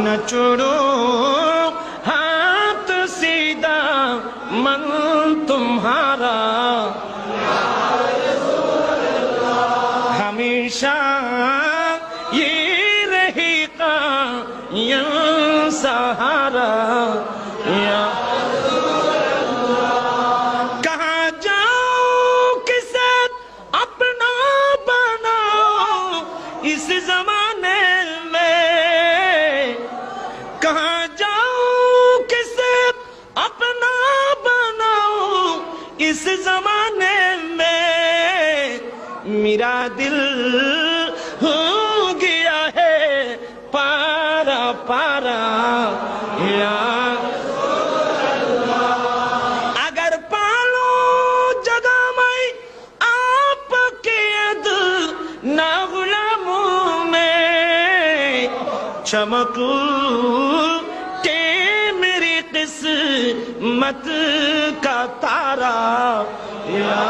न छोड़ो हाथ सीधा मन तुम्हारा, हमेशा ये रहेगा ये सहारा। या कहाँ जाओ किसे अपना बनाओ इस जमाने में, कहाँ जाओ किसे अपना बनाओ इस जमाने में, मेरा दिल हो गया है पारा पारा। या अगर पालो जगह में आपके दिल ना गुलामों में, चमकू के मेरी किस्मत का तारा। या